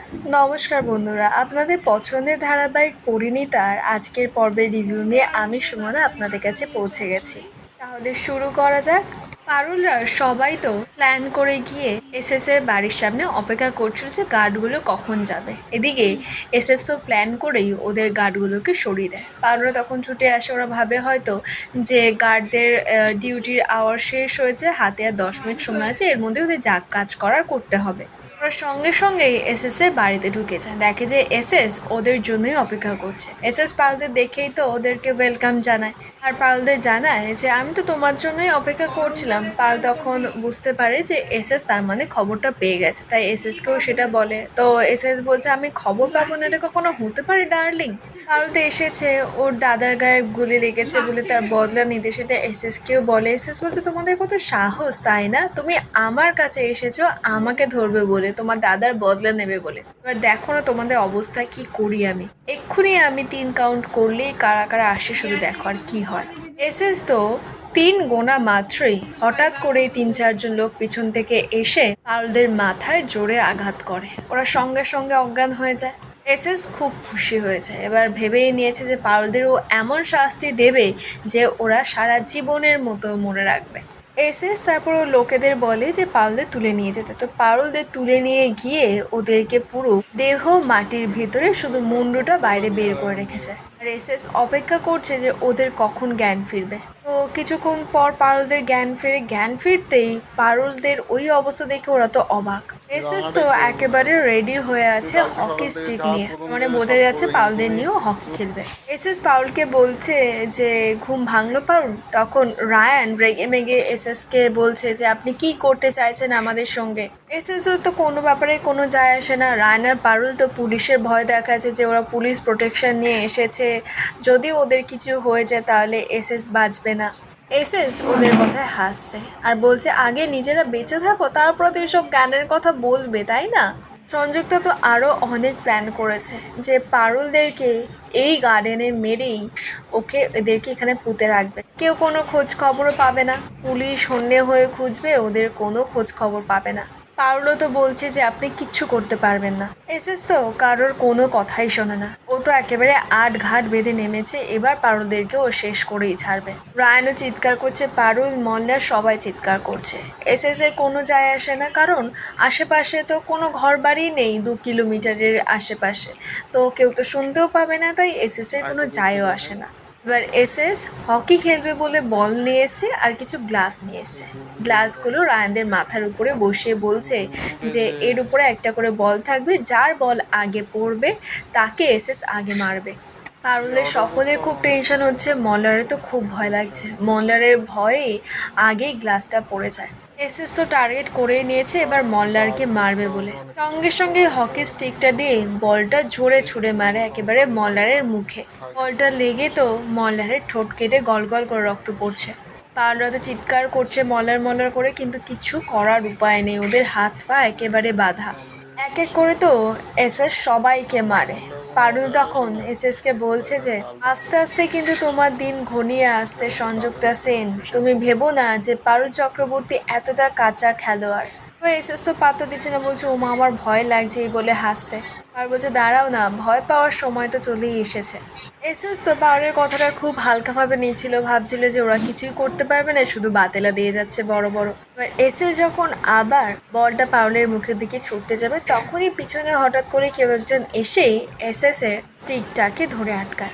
নমস্কার বন্ধুরা, আপনাদের পছন্দের ধারাবাহিক পরিণীতার আজকের পর্বের রিভিউ নিয়ে আমি সুমনা আপনাদের কাছে পৌঁছে গেছি। তাহলে শুরু করা যাক। পারুলরা সবাই তো প্ল্যান করে গিয়ে এসএস এর বাড়ির সামনে অপেক্ষা করছিল যে গার্ডগুলো কখন যাবে। এদিকে এসএস তো প্ল্যান করেই ওদের গার্ডগুলোকে সরিয়ে দেয়। পারুলরা তখন ছুটে আসে, ওরা ভাবে হয়তো যে গার্ডদের ডিউটির আওয়ার শেষ হয়েছে, হাতে আর 10 মিনিট সময় আছে, এর মধ্যে ওদের যা কাজ করার করতে হবে। ওরা সঙ্গে সঙ্গেই এসএস এর বাড়িতে ঢুকে যায়, দেখে যে এসএস ওদের জন্যই অপেক্ষা করছে। এসএস পারুলদের দেখেই তো ওদেরকে ওয়েলকাম জানায়, আর পারুলদের জানায় যে আমি তো তোমার জন্যই অপেক্ষা করছিলাম। পারুল তখন বুঝতে পারে যে এসএস তার মানে খবরটা পেয়ে গেছে, তাই এসএসকেও সেটা বলে। তো এসএস বলছে আমি খবর পাবো না, এটা কখনো হতে পারে ডার্লিং? পারুল তো এসেছে, ওর দাদার গায়ে গুলি লেগেছে বলে তার বদলা নিতে সেটা এসএসকেও বলে। এসএস বলছে তোমাদের কত সাহস, তাই না? তুমি আমার কাছে এসেছো আমাকে ধরবে বলে, তোমার দাদার বদলা নেবে বলে। এবার দেখো না তোমাদের অবস্থা কি করি আমি। এক্ষুনি আমি 3 কাউন্ট করলেই কারা কারা আসে শুধু দেখো আর কি হয়। এসএস তো 3 গোনা মাত্রই হঠাৎ করেই 3-4 জন লোক পিছন থেকে এসে পারুলদের মাথায় জোরে আঘাত করে, ওরা সঙ্গে সঙ্গে অজ্ঞান হয়ে যায়। এসএস খুব খুশি হয়েছে, এবার ভেবেই নিয়েছে যে পারুলদেরও এমন শাস্তি দেবে যে ওরা সারা জীবনের মতো মনে রাখবে। এসএস তারপর ও লোকেদের বলে যে পারুলদের তুলে নিয়ে যেতে। তো পারুলদের তুলে নিয়ে গিয়ে ওদেরকে পুরো দেহ মাটির ভিতরে শুধু মুন্ডুটা বাইরে বের করে রেখেছে। আর এসএস অপেক্ষা করছে যে ওদের কখন জ্ঞান ফিরবে। তো কিছুক্ষণ পর পারুলদের জ্ঞান ফিরে, জ্ঞান ফিরতেই পারুলদের ওই অবস্থা দেখে ওরা তো অবাক। এসএস তো একেবারে রেডি হয়ে আছে হকি স্টিক নিয়ে, মানে বোঝা যাচ্ছে পারুলদের নিয়েও হকি খেলবে। এসএস পারুলকে বলছে যে ঘুম ভাঙলো পারুল? তখন রায়ান রেগে মেগে এসএস কে বলছে যে আপনি কি করতে চাইছেন আমাদের সঙ্গে। এসএস তো কোনো ব্যাপারে কোনো যায় আসে না। রায়ান আর পারুল তো পুলিশের ভয় দেখাচ্ছে যে ওরা পুলিশ প্রোটেকশন নিয়ে এসেছে, যদি ওদের কিছু হয়ে যায় তাহলে এসএস বাঁচবে না। এসএস ওদের কথায় হাসছে আর বলছে আগে নিজেরা বেঁচে থাকো, তারপর তো এইসব জ্ঞানের কথা বলবে, তাই না? সংযুক্তা তো আরও অনেক প্ল্যান করেছে যে পারুলদেরকে এই গার্ডেনে মেরেই এদেরকে এখানে পুঁতে রাখবে, কেউ কোনো খোঁজ খবরও পাবে না। পুলিশ হন্যে হয়ে খুঁজবে, ওদের কোনো খোঁজ খবর পাবে না। পারুলও তো বলছে যে আপনি কিচ্ছু করতে পারবেন না। এসএস তো কারোর কোনো কথাই শোনে না, ও তো একেবারে আট ঘাট বেঁধে নেমেছে, এবার পারুলদেরকে ও শেষ করেই ছাড়বে। রায়ানও চিৎকার করছে, পারুল মল্লার সবাই চিৎকার করছে। এসএস এর কোনো যায় আসে না, কারণ আশেপাশে তো কোনো ঘর বাড়ি নেই 2 কিলোমিটারের আশেপাশে, তো কেউ তো শুনতেও পাবে না, তাই এসএস এর কোনো যায়ও আসে না। এবার এসএস হকি খেলবে বলে বল নিয়ে এসে আর কিছু গ্লাস নিয়ে এসে, গ্লাসগুলো রায়ানদের মাথার উপরে বসিয়ে বলছে যে এর উপরে একটা করে বল থাকবে, যার বল আগে পড়বে তাকে এসএস আগে মারবে। পারুলের সকলের খুব টেনশন হচ্ছে, মল্লারের তো খুব ভয় লাগছে। মল্লারের ভয়ে আগেই গ্লাসটা পড়ে যায়। এসএস তো টার্গেট করেই নিয়েছে এবার মল্লারকে মারবে বলে, সঙ্গে সঙ্গে হকি স্টিকটা দিয়ে বলটা জোরে ছুঁড়ে মারে একেবারে মল্লারের মুখে। বলটা লেগে তো মল্লারের ঠোঁট কেটে গল গল করে রক্ত পড়ছে। পারুলরা তো চিৎকার করছে মল্লার মল্লার করে, কিন্তু কিছু করার উপায় নেই, ওদের হাত পা একেবারে বাঁধা। এক এক করে তো এসএস সবাইকে মারে। পারুল তখন এসএসকে বলছে যে আস্তে আস্তে কিন্তু তোমার দিন ঘনিয়ে আসছে সংযুক্তা সেন, তুমি ভেবো না যে পারুল চক্রবর্তী এতটা কাঁচা খেলোয়াড়। এবার এসএস তো পাত্তা দিচ্ছে না, বলছে ওমা আমার ভয় লাগছে, এই বলে হাসছে। আর বলছে দাঁড়াও না, ভয় পাওয়ার সময় তো চলেই এসেছে। এসএস তো পারুলের কথাটা খুব হালকাভাবে নিচ্ছিল, ভাবছিল যে ওরা কিছুই করতে পারবে না, শুধু বাতেলা দিয়ে যাচ্ছে বড় বড়। এবার এসএস যখন আবার বলটা পারুলের মুখের দিকে ছুটতে যাবে, তখনই পিছনে হঠাৎ করে কেউ একজন এসেই এসএস এর স্টিকটাকে ধরে আটকায়।